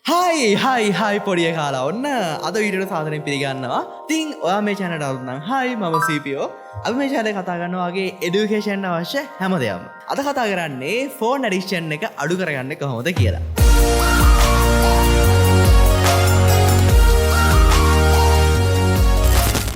හයි පොඩිය කාලා ඔන්න අද වීඩියෝට සාදරයෙන් පිළිගන්නවා. ඉතින් ඔයා මේ channel එකට ආවොත් නම් හයි මම CPO. අපි මේ channel එකේ කතා කරනවා වගේ education අවශ්‍ය හැම දෙයක්ම. අද කතා කරන්නේ phone addiction එක අඩු කරගන්නේ කොහොමද කියලා.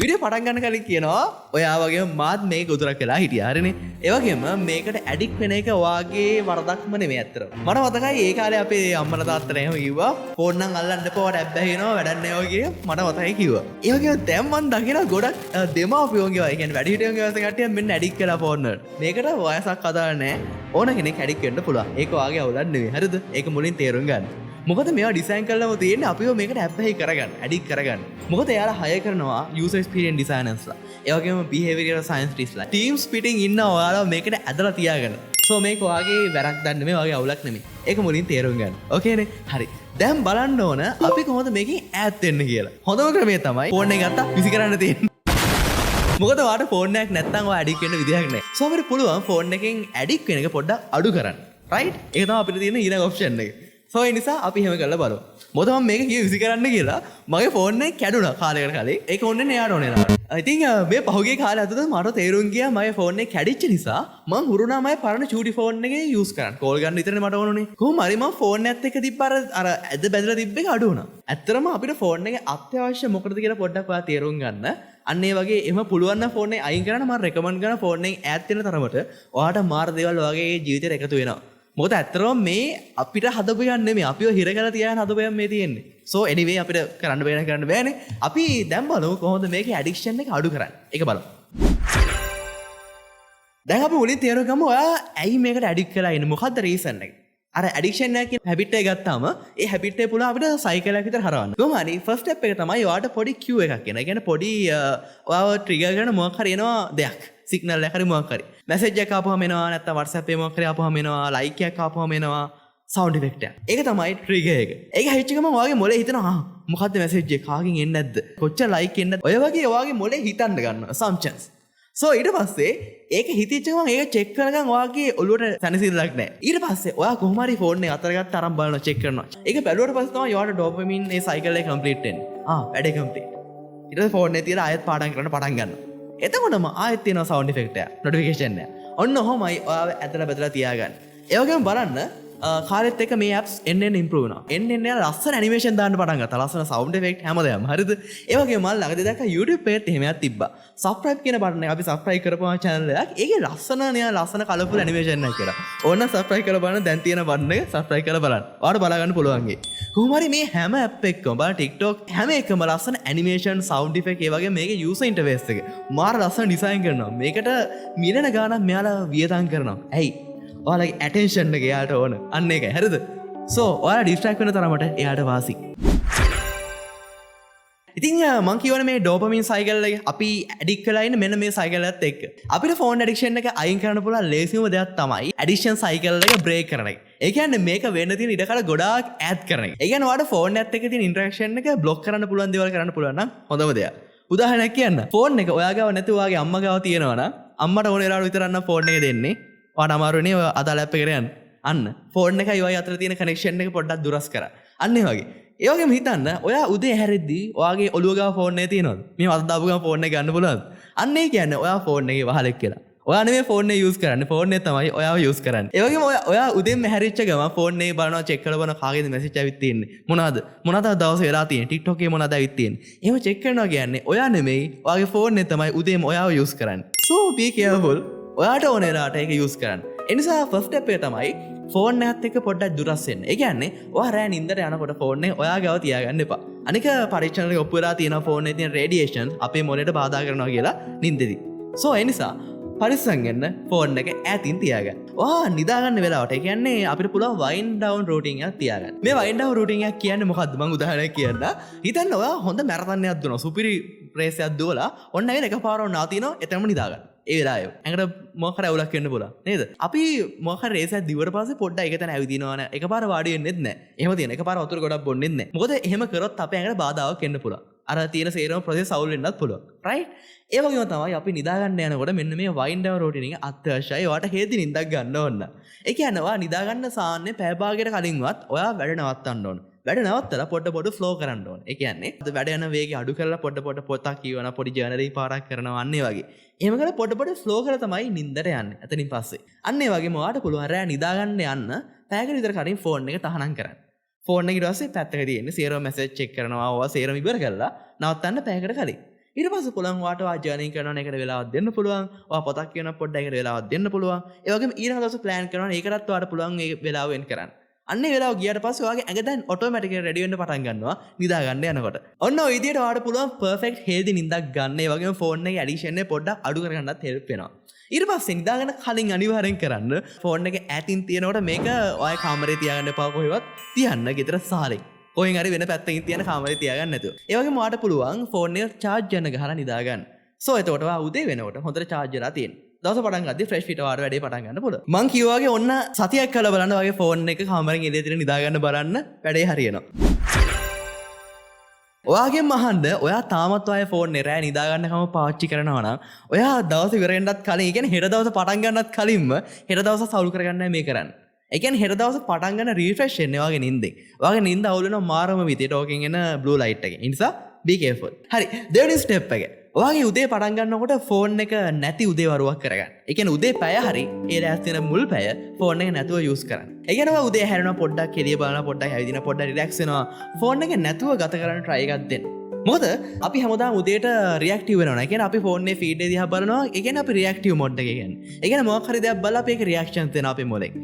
විඩියෝ පටන් ගන්න කලින් කියනවා ඔයා වගේම මාත් මේක උතුරක් වෙලා හිටියා හරිනේ. ඒ වගේම මේකට ඇඩික්ට් වෙන එක ඔයාගේ වරදක්ම නෙමෙයි අත්‍තර. මට මතකයි ඒ කාලේ අපේ අම්මලා තාත්තලා එහෙම කිව්වා ෆෝන් නම් අල්ලන්න එපා වට ඇබ්බැහිනවා වැඩක් නෑ වගේ මට මතකයි කිව්වා. ඒ වගේම දැන් මම දකින ගොඩක් දෙමාපියෝන්ගේ ඒ කියන්නේ වැඩිහිටියන්ගේ වයස කට්ටිය මෙන්න ඇඩික්ට් වෙලා ෆෝන් වලට. මේකට වයසක් අදාළ නෑ. ඕන කෙනෙක් ඇඩික්ට් වෙන්න පුළුවන්. ඒක ඔයාගේ අවුලක් නෙමෙයි. හරිද? ඒක මුලින් තේරුම් ගන්න. මොකද මේවා ඩිසයින් කරලම තියෙන්නේ අපිව මේකට ඇබ්බැහි කරගන්න, ඇඩික්ට් කරගන්න. මොකද එයාලා හයර් කරනවා user experience designers-ලා. ඒ වගේම behavioral scientists-ලා. teams පිටින් ඉන්න ඔයාලා මේකට ඇදලා තියාගන්න. so මේක ඔයාගේ වැරද්දක් නෙමෙයි, ඔයාගේ අවුලක් නෙමෙයි. ඒක මුලින් තේරුම් ගන්න. ඕකේනේ? හරි. දැන් බලන්න ඕන අපි කොහොමද මේකෙන් ඈත් වෙන්න කියලා. හොඳම ක්‍රමය තමයි ෆෝන් එක ගත්තා විසි කරන්න තියෙන්නේ. මොකද ඔයාට ෆෝන් එකක් නැත්නම් ඔයා ඇඩික්ට් වෙන්න විදිහක් නැහැ. so අපිට පුළුවන් ෆෝන් එකෙන් ඇඩික්ට් වෙන එක පොඩ්ඩක් අඩු කරන්න. right? ඒක තමයි අපිට තියෙන ඊළඟ ඔප්ෂන් එක. so ඒ නිසා අපි එහෙම කරලා බලමු. මොකද මම මේක කිව්ව විසි කරන්න කියලා මගේ ෆෝන් එක කැඩුනා කාලයකට කලින්. ඒක ඕනේ එයාට ඕනේ නෑ. ඉතින් මේ පහුගිය කාලේ අතට මට තේරුම් ගියා මගේ ෆෝන් එක කැඩිච්ච නිසා මම හුරුනා මගේ පරණ චූටි ෆෝන් එකේ යූස් කරන්න. කෝල් ගන්න විතරනේ මට ඕනුනේ. කොහොම හරි මම ෆෝන් එකත් එක්ක තිබ්බ අර ඇද බැදලා තිබ්බ එක අඩු වුණා. ඇත්තටම අපිට ෆෝන් එකේ අත්‍යවශ්‍ය මොකටද කියලා පොඩ්ඩක් ඔයා තේරුම් ගන්න. අන්න ඒ වගේ එහෙම පුළුවන් නම් ෆෝන් එක අයින් කරන්න මම රෙකමන්ඩ් කරන ෆෝන් එකෙන් ඈත් වෙන තරමට ඔයාට මාර දේවල් ඔයාගේ ජීවිතේට එකතු වෙනවා. මොකද ඇත්තටම මේ අපිට හදපු එකක් නෙමෙයි අපිව හිර කරලා තියාගෙන හදපු එකක් මේ තියෙන්නේ. so anyway අපිට කරන්න බෑනේ. අපි දැන් බලමු කොහොමද මේකේ ඇඩික්ෂන් එක අඩු කරන්නේ. ඒක බලමු. දැන් අපි මුලින් තේරුම් ගමු ඔයා ඇයි මේකට ඇඩික්ට් වෙලා ඉන්නේ. මොකද්ද රීසන් එක? අර ඇඩික්ෂන් එක කියන හැබිට් එක ගත්තාම ඒ හැබිට් එක පුළුවන් අපිට සයිකල් එකක් විතර හරවන්න. කොහොම හරි ෆස්ට් ස්ටෙප් එක තමයි ඔයාට පොඩි කියු එකක් එන. ඒ කියන්නේ පොඩි ඔයාව ට්‍රිගර් කරන මොකක් හරි එනවා දෙයක්. සිග්නල් එකක් හරි මොකක් හරි. මැසේජ් එකක් ආපුවම එනවා නැත්නම් WhatsApp එකේ මොකක් හරි ආපුවම එනවා ලයික් එකක් ආපුවම එනවා සවුන්ඩ් ඉෆෙක්ට් එක. ඒක තමයි ට්‍රිගර් එක. ඒක හිච්ච ගමන් ඔයාගේ මොලේ හිතනවා මොකද්ද මැසේජ් එක කාගෙන් එන්නේ නැද්ද? කොච්චර ලයික් එන්නේ නැද්ද? ඔය වගේ ඔයාගේ මොලේ හිතන්න ගන්නවා assumptions. so ඊට පස්සේ ඒක හිතෙච්ච ගමන් ඒක චෙක් කරගන්න ඔයාගේ ඔළුවට සැනසෙල්ලක් නැහැ. ඊට පස්සේ ඔයා කොහොම හරි ෆෝන් එක අතර අරන් බලනවා චෙක් කරනවා. ඒක බැලුවට පස්සේ තමයි ඔයාට ඩෝපමින් ඒ සයිකල් එක කම්ප්ලීට් වෙන්නේ. වැඩේ කම්ප්ලීට්. ඊට පස්සේ ෆෝන් එකේ තියලා ආයෙත් පාඩම් කරන්න පටන් ගන්නවා. එතකොටම ආයෙත් තියෙනවා සවුන්ඩ් ඉෆෙක්ට් එක නොටිෆිකේෂන් එක. ඔන්න ඔහොමයි ඔයාව ඇදලා බෙදලා තියාගන්න. ඒ වගේම බලන්න කාලෙත් එක්ක මේ apps එන්න ඉම්ප්‍රූව් වෙනවා. එන්න ලස්සන ඇනිමේෂන් දාන්න පටන් ගත්තා. ලස්සන සවුන්ඩ් ඉෆෙක්ට් හැමදේම. හරිද? ඒ වගේම මම ළඟදී දැක්කා YouTube එකේත් එහෙම එකක් තිබ්බා. subscribe කියන බටන් එක අපි subscribe කරපුවා channel එකක්. ඒකේ ලස්සන කලර්ෆුල් ඇනිමේෂන් එකක් කියලා. ඕන්න subscribe කරලා බලන්න දැන් තියෙන බටන් එක subscribe කරලා බලන්න. ඔයාලට බලා ගන්න පුළුවන් ගේ. කොහොම හරි මේ හැම app එකකම බලන්න TikTok හැම එකම ලස්සන ඇනිමේෂන් සවුන්ඩ් ඉෆෙක්ට් ඒ වගේ මේකේ user interface එක මාර ලස්සන ඩිසයින් කරනවා. මේකට මිලන ගානක් මෙයාලා වියදම් කරනවා. ඇයි? ඔයාලගේ ඇටෙන්ෂන් එක එයාට ඕන. අන්න ඒකයි. හරිද? so ඔයාලා ඩිස්ට්‍රැක්ට් වෙන තරමට එයාට වාසි. ඉතින් මං කියවනේ මේ ඩෝපමින් සයිකල් එක අපි ඇඩික්ට් වෙලා ඉන්නේ මෙන්න මේ සයිකල් එකත් එක්ක. අපිට ෆෝන් ඇඩික්ෂන් එක අයින් කරන්න පුළුවන් ලේසිම දෙයක් තමයි ඇඩික්ෂන් සයිකල් එක බ්‍රේක් කරන එක. ඒ කියන්නේ මේක වෙන්න තියෙන ඉඩකඩ ගොඩාක් ඈඩ් කරන එක. ඒ කියන්නේ ඔයාලට ෆෝන් එකත් එක්ක තියෙන ඉන්ටරැක්ෂන් එක බ්ලොක් කරන්න පුළුවන් දේවල් කරන්න පුළුවන් නම් හොඳම දෙයක්. උදාහරණයක් කියන්න. ෆෝන් එක ඔයා ගාව නැතුව ඔයාගේ අම්මා ගාව තියෙනවා නම් අම්මට ඕන වෙලාවට විතරක් නම් ෆෝන් එක දෙන්නේ. ඔයාට අමාරුනේ ඔය අදාළ ඇප් එකට යන්න. අන්න ෆෝන් එකයි ඔයයි අතර තියෙන කනෙක්ෂන් එක පොඩ්ඩක් දුරස් කරා. අන්න ඒ වගේ. ඒ වගේම හිතන්න ඔයා උදේ හැරෙද්දී ඔයාගේ ඔළුව ගාව ෆෝන් එක තියෙනවද? මේ වද දාපු ගමන් ෆෝන් එක ගන්න පුළුවන්ද? අන්න ඒ කියන්නේ ඔයා ෆෝන් එකේ වහලෙක් කියලා. ඔයා නෙමෙයි ෆෝන් එක යූස් කරන්නේ. ෆෝන් එක තමයි ඔයාව යූස් කරන්නේ. ඒ වගේම ඔයා උදේම හැරිච්ච ගමන් ෆෝන් එකේ බලනවා චෙක් කරලා බලනවා කාගේද මැසේජ් ඇවිත් තියෙන්නේ. මොනවාද දවසේ වෙලා තියෙන්නේ? TikTok එකේ මොනවාද ඇවිත් තියෙන්නේ? එහෙම චෙක් කරනවා කියන්නේ ඔයා නෙමෙයි ඔයාගේ ෆෝන් එක තමයි උදේම ඔයාව යූස් කරන්නේ. so be careful. ඔයාට ඕන වෙලාවට ඒක යූස් කරන්න. ඒ නිසා ෆස්ට් ස්ටෙප් එක තමයි ෆෝන් එකත් එක්ක පොඩ්ඩක් දුරස් වෙන්න. ඒ කියන්නේ ඔයා රෑ නිින්දට යනකොට ෆෝන් එක ඔයා ගාව තියාගන්න එපා. අනික පරීක්ෂණ වල ඔප්පු වෙලා තියෙනවා ෆෝන් එකේ තියෙන රේඩියේෂන් අපේ මොළයට බාධා කරනවා කියලා නිින්දෙදි. so ඒ නිසා පරිස්සම් වෙන්න ෆෝන් එක ඈතින් තියාගන්න. ඔයා නිදා ගන්න වෙලාවට ඒ කියන්නේ අපිට පුළුවන් wind down routine එකක් තියාගන්න. මේ wind down routine එකක් කියන්නේ මොකද්ද? මම උදාහරණයක් කියන්න. හිතන්න ඔයා හොඳ මැරතන් එකක් දුවනවා. සුපිරි රේස් එකක් දුවලා ඔන්න ඇවිල්ලා එකපාරව නවතිනවා. එතනම නිදා ගන්න. ඒ වෙලාවේ ඇඟට මොකක් හරි අවුලක් වෙන්න පුළුවන් නේද? අපි මොකක් හරි රේස් එකක් දිවට පස්සේ පොඩ්ඩක් එක තැන ඇවිදිනවා නේ. එකපාර වාඩි වෙන්නෙත් නැහැ. එහෙම තියෙන එකපාර වතුර ගොඩක් බොන්නෙත් නැහැ. මොකද එහෙම කරොත් අපේ ඇඟට බාධාවක් එන්න පුළුවන්. අර තියෙන සේරම ප්‍රොසෙස් අවුල් වෙන්නත් පුළුවන්. රයිට්? ඒ වගේම තමයි අපි නිදා ගන්න යනකොට මෙන්න මේ wind down routine එක අත්‍යවශ්‍යයි. ඔයාට හේති නිින්දක් ගන්න ඕන. ඒ කියන්නේ ඔයා නිදා ගන්න සාන්නේ පැය භාගයකට කලින්වත් ඔයා වැඩ නවත්තන්න ඕන. වැඩ නවත්තලා පොඩ ෆ්ලෝ කරන්න ඕනේ. ඒ කියන්නේ වැඩ යන වේගය අඩු කරලා පොඩ පොතක් කියවන පොඩි ජර්නලින් පාරක් කරනවා අන්න ඒ වගේ. එහෙම කරලා පොඩ ෆ්ලෝ කරලා තමයි නිින්දට යන්නේ. එතනින් පස්සේ. අන්න ඒ වගේම ඔයාට පුළුවන් රෑ නිදා ගන්න යන්න පැයකට විතර කලින් ෆෝන් එක තහනම් කරන්න. ෆෝන් එක ඊට පස්සේ පැත්තක තියෙන්නේ සේරම මැසේජ් චෙක් කරනවා. ඔයා සේරම ඉවර කරලා නවත්තන්න පැයකට කලින්. ඊට පස්සේ පුළුවන් වාට වා ජර්නි කරනවා එකට වෙලාවක් දෙන්න පුළුවන්. ඔයා පොතක් කියවන පොඩ්ඩක් එකට වෙලාවක් දෙන්න පුළුවන්. ඒ වගේම ඊළඟ දවසේ ප්ලෑන් කරනවා ඒකටත් ඔයාට පුළුවන් ඒ වෙලාව වෙන් කරන්න. අන්න ඒ වෙලාව ගියාට පස්සේ ඔයාගේ ඇඟ දැන් ඔටෝමැටිකලි රෙඩි වෙන්න පටන් ගන්නවා නිදා ගන්න යනකොට. ඔන්න ඔය විදිහට ඔයාට පුළුවන් පර්ෆෙක්ට් හෙල්දි නිින්දක් ගන්න. ඒ වගේම ෆෝන් එකේ ඇඩික්ෂන් එක පොඩ්ඩක් අඩු කරගන්නත් හෙල්ප් වෙනවා. ඊට පස්සේ නිදාගෙන කලින් අනිවාර්යෙන් කරන්න ෆෝන් එක ඈතින් තියනකොට මේක ඔය කාමරේ තියාගන්න එපා කොහෙවත් තියන්න ගෙදර සාලෙන්. කොහෙන් හරි වෙන පැත්තකින් තියන කාමරේ තියාගන්න නැතුව. ඒ වගේම ඔයාට පුළුවන් ෆෝන් එක charge යන ගහලා නිදා ගන්න. සෝ එතකොට ඔයා උදේ වෙනකොට හොඳට charge වෙලා තියෙන. දවස පටන් ගද්දි ෆ්‍රෙෂ් ෆිට වාර වැඩේ පටන් ගන්න පුළුවන්. මං කිව්වා වගේ ඔන්න සතියක් කරලා බලන්න ඔයාගේ ෆෝන් එක කාමරෙන් එළිය තියලා නිදා ගන්න බලන්න වැඩේ හරියනවා. ඔයාගෙන් අහන්න ඔයා තාමත් ඔයාගේ ෆෝන් එක රෑ නිදා ගන්නකම පාවිච්චි කරනවා නම් ඔයා දවස් ඉවර වෙන්නත් කලින් ඒ කියන්නේ හෙට දවස පටන් ගන්නත් කලින්ම හෙට දවස සවුල් කරගන්නයි මේ කරන්නේ. ඒ කියන්නේ හෙට දවස පටන් ගන්න රිෆ්‍රෙෂ් වෙන්නේ ඔයාගේ නිින්දෙන්. ඔයාගේ නිින්ද අවුල් වෙනවා මාරම විදියට ඕකෙන් එන බ්ලූ ලයිට් එකෙන්. ඒ නිසා be careful. හරි. දෙවෙනි ස්ටෙප් එක. ඔයාගේ උදේ පටන් ගන්නකොට ෆෝන් එක නැති උදේ වරුවක් කරගන්න. ඒ කියන්නේ උදේ පැය හරි ඒ රැස් තියෙන මුල් පැය ෆෝන් එක නැතුව යූස් කරන්න. ඒ කියන්නේ ඔයා උදේ හැරෙනවා පොඩ්ඩක් එළිය බලනවා පොඩ්ඩක් ඇවිදිනවා පොඩ්ඩක් රිලැක්ස් වෙනවා. ෆෝන් එක නැතුව ගත කරන්න try එකක් දෙන්න. මොකද අපි හැමදාම උදේට රියැක්ටිව් වෙනවා. ඒ කියන්නේ අපි ෆෝන් එකේ ෆීඩ් එක දිහා බලනවා. ඒ කියන්නේ අපි රියැක්ටිව් මොඩ් එකේ කියන්නේ. ඒ කියන්නේ මොකක් හරි දෙයක් බලලා අපි ඒක රියැක්ෂන්ස් දෙනවා අපේ මොලෙන්.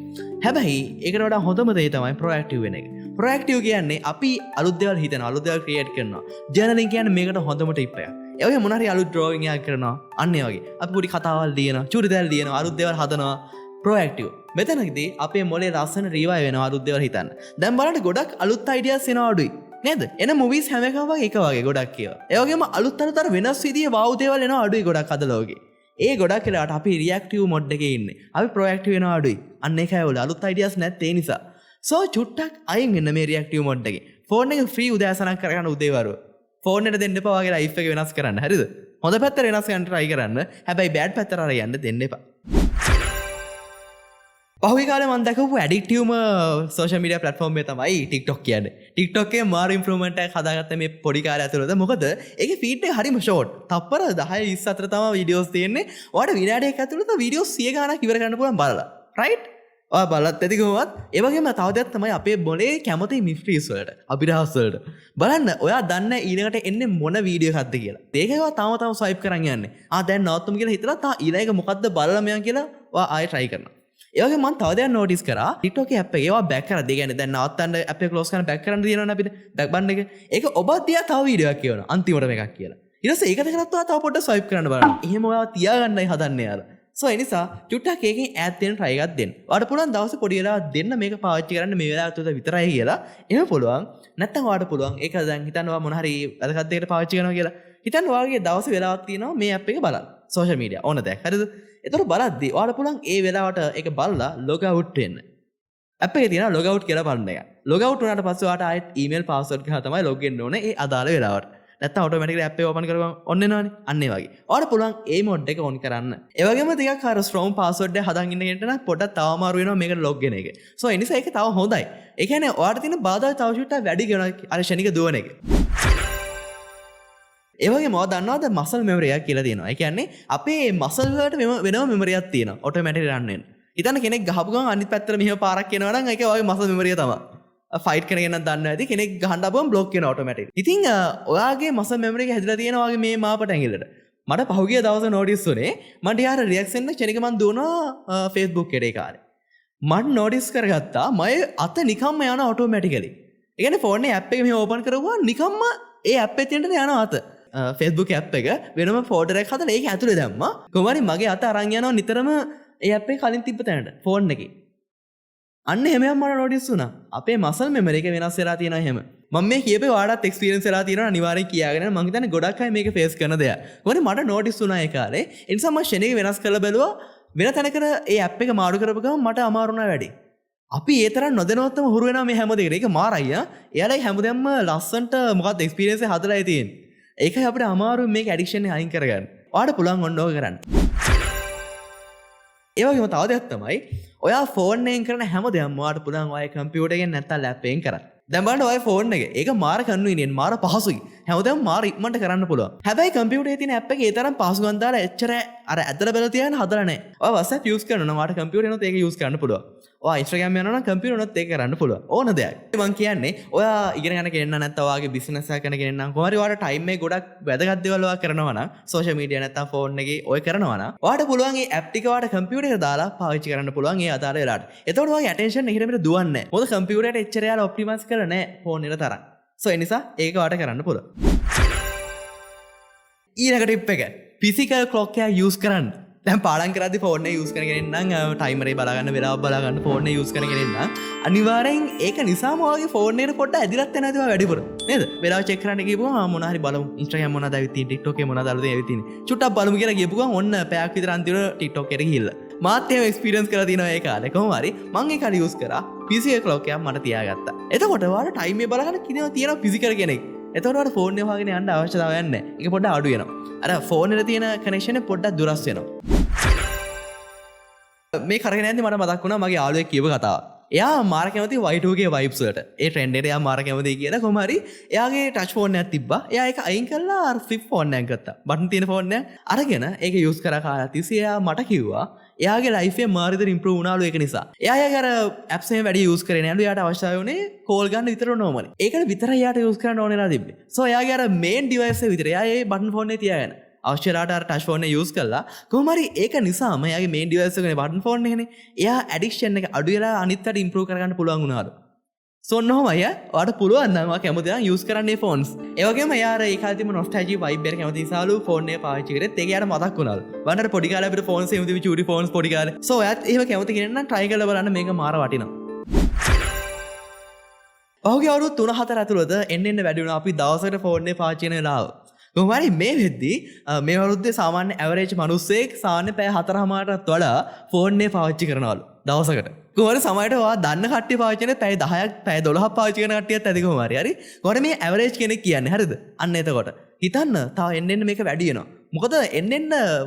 හැබැයි ඒකට වඩා හොඳම දේ තමයි ප්‍රොඇක්ටිව් වෙන එක. ප්‍රොඇක්ටිව් කියන්නේ අපි අලුත් දේවල් හිතනවා, අලුත් දේවල් ක්‍රියේට් කරනවා. ජර්නලින් කියන්නේ මේකට හොඳම ටිප් එකක්. ඒ වගේ මොන හරි අලුත් ඩ්‍රෝයින් එකක් කරනවා. අන්න ඒ වගේ. අපි පොඩි කතාවල් ලියනවා, චූටි දේවල් ලියනවා, අලුත් දේවල් හදනවා. ප්‍රොඇක්ටිව්. මෙතනදී අපේ මොලේ ලස්සන රීවයිව් වෙනවා අලුත් දේවල් හිතන්න. දැන් බලන්න ගොඩක් අලුත් අයිඩියාස් එනවා අඩුයි. නේද? එන මොවිස් හැම එකම වගේ එක වගේ ගොඩක් කියනවා. ඒ වගේම අලුත් අලුත් වෙනස් විදිහේ වාව් දේවල් එනවා අඩුයි ගොඩක් අද ලෝකේ. ඒ ගොඩක් වෙලාවට අපි රියැක්ටිව් මොඩ් එකේ ඉන්නේ. අපි ප්‍රොඇක්ටිව් වෙනවා අඩුයි. අන්න ඒකයි ඔල අලුත් අයිඩියාස් නැත්තේ ඒ නිසා. සෝ චුට්ටක් අයින් වෙන්න මේ රියැක්ටිව් මොඩ් එකේ. ෆෝන් එක ෆ්‍රී උදෑසනක් කරගන්න උදේවරු. ෆෝන් එකට දෙන්න එපා වගේ ලයිෆ් එක වෙනස් කරන්න. හරිද? හොඳ පැත්තට වෙනස් කරන්න try කරන්න. හැබැයි බෑඩ් පැත්තට අර යන්න දෙන්න එපා. පහුගිය කාලේ මම දැකපු ඇඩික්ටිව්ම සෝෂල් මීඩියා ප්ලැට්ෆෝම් එක තමයි TikTok කියන්නේ. TikTok එකේ මාර ඉම්ප්‍රූව්මන්ට් එකක් හදාගත්ත මේ පොඩි කාලේ ඇතුළත. මොකද ඒකේ ෆීඩ් එක හරිම ෂෝට්. තප්පර 10 20 අතර තමයි වීඩියෝස් තියෙන්නේ. ඔයාලට විනාඩියක් ඇතුළත වීඩියෝස් 100 ගණනක් ඉවර කරන්න පුළුවන් බලලා. රයිට්? ඔයා බලත් ඇති කොහොමවත්. ඒ වගේම තව දෙයක් තමයි අපේ මොලේ කැමති මිස්ට්‍රීස් වලට, අභිරහස් වලට. බලන්න ඔයා දන්නේ ඊළඟට එන්නේ මොන වීඩියෝ එකක්ද කියලා. ඒකේව තම ස්වයිප් කරන් යන්නේ. දැන් නවත්තමු කියලා හිතලා තා ඊළඟ මොකද්ද බලලා මයන් කියලා ඔයා ආයෙ try කරනවා. ඒ වගේ මම තව දෙයක් notice කරා TikTok app එකේ ඒවා back කරලා. ඒ කියන්නේ දැන් නවත්තන්න app එක close කරන back කරන්න දිනවනේ අපිට back button එක. ඒක ඔබත් දිහා තව වීඩියෝ එකක් කියවනවා අන්තිමටම එකක් කියලා. ඊට පස්සේ ඒක දෙකකට තව පොඩ්ඩක් swipe කරන්න බලන්න. එහෙම ඔයාව තියාගන්නයි හදන්නේ යාර. සෝ ඒ නිසා චුට්ටක් එකකින් ඈත් වෙන්න try එකක් දෙන්න. ඔයාලට පුළුවන් දවසේ පොඩි වෙලාවක් දෙන්න මේක පාවිච්චි කරන්න මේ වෙලාව තුළ විතරයි කියලා. එහෙම පුළුවන්. නැත්නම් ඔයාලට පුළුවන් ඒක දැන් හිතන්න ඔයා මොන හරි වැදගත් දෙයකට පාවිච්චි කරනවා කියලා. හිතන්න ඔයාගේ දවසේ වෙලාවක් තියෙනවා මේ app එක බලන්න. social media ඕන දෙයක්. හරිද? එතකොට බලද්දී ඔයාලට පුළුවන් ඒ වෙලාවට ඒක බලලා log out වෙන්න. app එකේ තියෙන log out කියලා බලන්න එක. log out වුණාට පස්සේ ඔයාලට ආයෙත් email password ගහලා තමයි log වෙන්න ඕනේ ඒ අදාළ වෙලාවට. නැත්නම් automatically app එක open කරගම on වෙනවනේ. අන්න ඒ වගේ. ඔයාලට පුළුවන් ඒ mode එක on කරන්න. ඒ වගේම ටිකක් අර strong password එක හදාගෙන ඉන්න කෙනෙක්ට නම් පොඩ්ඩක් තව අමාරු වෙනවා මේකට log වෙන එක. so ඒ නිසා ඒක තව හොඳයි. ඒ කියන්නේ ඔයාලට තියෙන බාධා තව චුට්ටක් වැඩි කරනවා අර ශනික දුවන එක. ඒ වගේම ඔයා දන්නවද මසල් මෙමරි එකක් කියලා තියෙනවා. ඒ කියන්නේ අපේ මසල් වලට වෙනම මෙමරි එකක් තියෙනවා automatically run වෙන. හිතන්න කෙනෙක් ගහපු ගමන් අනිත් පැත්තට මෙහෙම පාරක් එනවා නම් ඒක ඔයාගේ මසල් මෙමරි එක තමයි. ෆයිට් කරගෙන නම් දන්නවා ඇති කෙනෙක් ගහන්න අපුවම බ්ලොක් වෙනවා automatically. ඉතින් ඔයාගේ මසල් මෙමරි එක හැදිලා තියෙනවා වගේ මේ මාපට ඇඟිල්ලට. මට පහුගිය දවසේ notice වුණේ මට යාර රියැක්ෂන් එක ක්ෂණික මන් දුවනවා Facebook එකේ කාලේ. මම notice කරගත්තා මගේ අත නිකම්ම යනවා automatically. ඒ කියන්නේ ෆෝන් එකේ app එක මෙහෙම open කරගුවා නිකම්ම ඒ app එකේ තියෙන යනවා අත. Facebook app එක වෙනම ෆෝල්ඩර් එකක් හදලා ඒක ඇතුලේ දැම්මා. කොහොම හරි මගේ අත අරන් යනවා නිතරම ඒ app එක කලින් තිබ්බ තැනට ෆෝන් එකේ. අන්න එහෙම මට notice වුණා. අපේ muscle memory එක වෙනස් වෙලා තියෙනවා එහෙම. මම මේ කියපේ ඔයාලට experience වෙලා තියෙනවා අනිවාර්යෙන් කියාගෙන මම හිතන්නේ ගොඩක් අය මේක face කරන දෙයක්. මොකද මට notice වුණා ඒ කාලේ. ඒ නිසා මම ෂෙනෙක වෙනස් කරලා බැලුවා. වෙන තැනකට ඒ app එක මාරු කරපු ගමන් මට අමාරු වුණා වැඩි. අපි ඒ තරම් නොදැනුවත්වම හුරු වෙනවා මේ හැම දෙයකට. ඒක මාරයි ආ. එයාලයි හැමදේම ලස්සන්ට මොකක්ද experience එක හදලා තියෙන්නේ. ඒකයි අපිට අමාරු මේක ඇඩික්ෂන් එක අයින් කරගන්න. ඔයාලට පුළුවන් ඔන්න ඕක කරන්න. ඒ වගේම තව දෙයක් තමයි ඔයා ෆෝන් එකෙන් කරන හැම දෙයක්ම ඔයාලට පුළුවන් ඔයාගේ කම්පියුටර් එකෙන් නැත්නම් ලැප් එකෙන් කරන්න. දැම්බන්න ඔය ෆෝන් එක ඒක මාර කන්වීනියන්ට් මාර පහසුයි හැමෝටම මාර ඉක්මනට කරන්න පුළුවන් හැබැයි කම්පියුටරේ තියෙන ඇප් එකේ ඒ තරම් පහසුකම් දාලා එච්චර අර ඇදලා බලලා තියන හදලා නැහැ ඔය WhatsApp යූස් කරනවා වාට කම්පියුටරේ නෝත් ඒක යූස් කරන්න පුළුවන් ඔය Instagram යනවා නම් කම්පියුටරේ නෝත් ඒක කරන්න පුළුවන් ඕන දෙයක් මම කියන්නේ ඔයා ඉගෙන ගන්න කෙනෙක් නැත්නම් ඔයාගේ බිස්නස් එකක් කරන කෙනෙක් නම් කොහොමරි ඔයාට ටයිම් එක ගොඩක් වැදගත් දේවල් ඔයා කරනවා නම් සෝෂල් මීඩියා නැත්නම් ෆෝන් එකේ ඔය කරනවා නම් ඔයාට පුළුවන් මේ ඇප් ටික ඔයාට කම්පියුටරේ එකට දාලා පාවිච්චි කරන්න පුළුවන් ඒ අදාළ වෙලාවට එතකොට ඔයාගේ ඇටෙන්ෂන් එකට මෙතන දුවන්නේ නැහැ මොකද කම්පියුටරේට එච්චර යාලා ඔප්ටිමයිස් කරලා නැහැ ෆෝන් එකට තරම් සෝ ඒ නිසා ඒක ඔයාට කරන්න පුළුවන් ඊළඟ ටිප් එක ෆිසිකල් ක්ලොක් එක යූස් කරන්න දැන් පාඩම් කරද්දී ෆෝන් එක යූස් කරගෙන ඉන්නම් ටයිමරේ බලා ගන්න වෙලාව බලා ගන්න ෆෝන් එක යූස් කරගෙන ඉන්නම් අනිවාර්යෙන් ඒක නිසාම ඔයාගේ ෆෝන් එකට පොඩ්ඩක් ඇදිලත් වෙනවා ඒවා වැඩිපුර නේද වෙලාව චෙක් කරන්න ගිහපුවම මොන හරි බලමු Instagram මොනවද ඇවිත් තියෙන්නේ TikTok එකේ මොනවද අලුතෙන් ඇවිත් තියෙන්නේ චුට්ටක් බලමු කියලා ගිහපුවම ඔන්න පැයක් විතර අන්තිමට TikTok එකට ගිහිල්ලා මාත් එහෙම එක්ස්පීරියන්ස් කරලා තියෙනවා ඒ කාලේ කොහොම හරි මම ඒක හරි යූස් කරා physical clock එකක් මට තියාගත්තා එතකොට ඔයාලා ටයිම් එක බලගන්න කිනවා තියෙනවා ෆිසිකල් කෙනෙක් එතකොට ඔයාලා ෆෝන් එක වහගෙන යන්න අවශ්‍යතාවයක් නැහැ ඒක පොඩ්ඩක් අඩු වෙනවා අර ෆෝන් එකේ තියෙන කනෙක්ෂන් එක පොඩ්ඩක් දුරස් වෙනවා මේ කරගෙන යද්දි මට මතක් වුණා මගේ යාළුවෙක් කියපු කතාව. එයා මාර කැමති Y2K vibes වලට. ඒ ට්‍රෙන්ඩ් එකට එයා මාර කැමති කියලා කොහොම හරි එයාගේ ටච් ෆෝන් එකක් තිබ්බා. එයා ඒක අයින් කරලා අර ෆ්ලිප් ෆෝන් එකක් ගත්තා. බටන් තියෙන ෆෝන් එක අරගෙන ඒක යූස් කරා කාලයක් තිස්සේ එයා මට කිව්වා එයාගේ ලයිෆ් එක මාර විතර ඉම්ප්‍රූව් වුණාලු ඒක නිසා. එයා අර ඇප්ස් එකෙන් වැඩි යූස් කරේ නෑලු. එයාට අවශ්‍යතාවය උනේ කෝල් ගන්න විතර නෝමලි. ඒකට විතරයි එයාට යූස් කරන්න ඕනෙලා තිබ්බේ. සෝ එයාගේ අර මේන් ඩිවයිස් එක විතර එයා ඒ බටන් ෆෝන් එක තියාගෙන අවශ්‍යලාට ටච් ෆෝන් එක යූස් කළා කොහොම හරි ඒක නිසාම එයාගේ මේන් ඩිවයිස් එකනේ බටන් ෆෝන් එකනේ එයා ඇඩික්ෂන් එක අඩු වෙලා අනිත් අයට ඉම්ප්‍රූව් කරගන්න පුළුවන් වුණාලු සෝ ඔන්නෝම අයියා ඔයාලට පුළුවන් නම් ඔයා කැමති නම් යූස් කරන්න මේ ෆෝන්ස් ඒ වගේම එයා අර ඒ කාලේ තිබුණ නොස්ටැල්ජි වයිබ් එක කැමති නිසාලු ෆෝන් එක පාවිච්චි කරේත් ඒක එයාට මතක් වුණාලු වන්නර පොඩි කාලේ අපිට ෆෝන්ස් එහෙම තිබි චූටි ෆෝන්ස් පොඩි කාලේ සෝ ඔයාත් එහෙම කැමති කෙනෙක් නම් try කරලා බලන්න මේක මාර වටිනවා ඔහුගේ අවුරුදු 3-4 ඇතුළත එන්න වැඩි වුණා අපි දවසකට ෆෝන් එක පාවිච්චි කරන වෙලාව කොහොමරි මේ වෙද්දී මේ අවුරුද්දේ සාමාන්‍ය ඇවරේජ් මිනිස්සෙක් සාමාන්‍ය පැය 4:00මාටත් වඩා ෆෝන් එක පාවිච්චි කරනවලු දවසකට. කොහොමද සමහරට ඔයා දන්න කට්ටිය පාවිච්චි කරන පැය 10ක් පැය 12ක් පාවිච්චි කරන කට්ටියත් ඇති කොහොමරි. හරි. කොහොමද මේ ඇවරේජ් කෙනෙක් කියන්නේ හරිද? අන්න එතකොට. හිතන්න තව එන්න මේක වැඩි වෙනවා. මොකද එන්න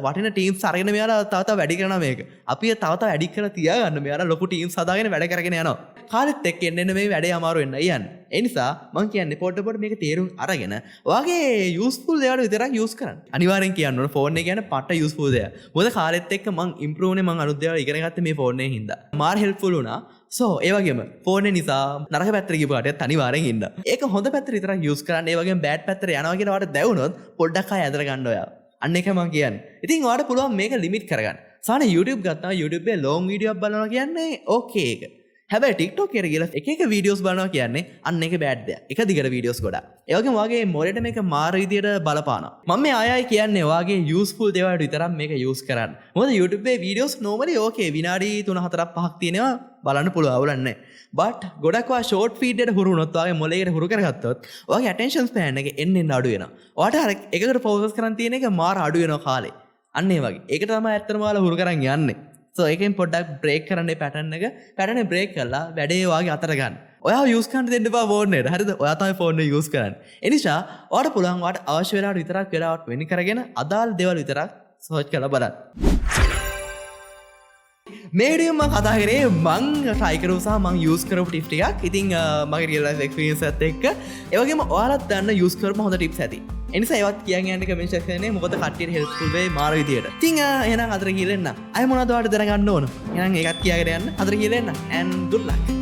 වටින ටීම්ස් අරගෙන මෙයාලා තව වැඩි කරනවා මේක. අපි තව වැඩි කරලා තියාගන්න මෙයාලා ලොකු ටීම්ස් හදාගෙන වැඩ කරගෙන යනවා. කාලෙත් එක්ක එන්න මේ වැඩේ අමාරු වෙන්න යන්නේ. ඒ නිසා මම කියන්නේ පොඩ මේක තේරුම් අරගෙන ඔයාගේ යූස්ෆුල් දේවල් විතරක් යූස් කරන්න. අනිවාර්යෙන් කියන්න ඕන ෆෝන් එක කියන්නේ පට්ට යූස්ෆුල් දෙයක්. මොකද කාලෙත් එක්ක මම ඉම්ප්‍රූව් නේ මම අලුත් දේවල් ඉගෙන ගත්තේ මේ ෆෝන් එකෙන් හින්දා. මාර හෙල්ප්ෆුල් වුණා. සෝ ඒ වගේම ෆෝන් එක නිසා නරක පැත්තට ගිය පාටත් අනිවාර්යෙන් ඉන්න. ඒක හොඳ පැත්තට විතරක් යූස් කරන්න. ඒ වගේම බෑඩ් පැත්තට යනවා කියලා ඔයාලට දැවුනොත් පොඩ්ඩක් ආය ඇදලා ගන්න ඔයා. අන්න එක මම කියන්නේ. ඉතින් ඔයාලට පුළුවන් මේක ලිමිට් කරගන්න. සාමාන්‍ය YouTube ගත්තා YouTube එකේ ලොං වීඩියෝක් බලනවා කියන්නේ ඕකේ ඒක. හැබැයි TikTok එකට ගිහලා එක වීඩියෝස් බලනවා කියන්නේ අන්න ඒක බෑඩ් දෙයක්. එක දිගට වීඩියෝස් ගොඩක්. ඒ වගේම වාගේ මොලේට මේක මාර විදියට බලපානවා. මම මේ ආයයි කියන්නේ වාගේ යූස්ෆුල් දේවල් විතරක් මේක යූස් කරන්න. මොකද YouTube එකේ වීඩියෝස් normally ඕකේ විනාඩි 3-4-5ක් තියෙනවා බලන්න පුළුවන් අවුලක් නැහැ. but ගොඩක් වා ෂෝට් ෆීඩ් එකට හුරු වුණොත් වාගේ මොලේකට හුරු කරගත්තොත් වාගේ attention span එක එන්න අඩු වෙනවා. ඔයාට අර එකකට focus කරන් තියෙන එක මාර අඩු වෙනවා කාලේ. අන්න ඒ වගේ. ඒක තමයි ඇත්තටම ඔයාලා හුරු කරන් යන්නේ. සෝ ඒකෙන් පොඩ්ඩක් බ්‍රේක් කරන්න පැටර්න් එක පැටර්න් එක බ්‍රේක් කරලා වැඩේ වාගේ අතර ගන්න. ඔයා යූස් කරන්න දෙන්න එපා ෆෝන් එකට. හරිද? ඔයා තමයි ෆෝන් එක යූස් කරන්නේ. ඒ නිසා ඔයාට පුළුවන් ඔයාට අවශ්‍ය වෙලාවට විතරක් වෙලාවට වෙන් කරගෙන අදාළ දේවල් විතරක් සර්ච් කරලා බලන්න. මේ වීඩියෝ මම කතා කරේ මං try කරපු සහ මං යූස් කරපු ටිප් ටිකක්. ඉතින් මගේ real life experience එකත් එක්ක ඒ වගේම ඔයාලත් දන්න යූස් කරපු හොඳ ටිප්ස් ඇති. එනිසා ඒවත් කියන්න යන්න කමෙන්ට් සෙක්ෂන් එකේ මොකද කට්ටියට හෙල්ප්ෆුල් වෙයි මාර විදියට. ඉතින් එහෙනම් අතර කියලා එන්න. අය මොනවද ඔයාලට දැනගන්න ඕන? එහෙනම් ඒකත් කියාගෙන යන්න. අතර කියලා එන්න. and good luck.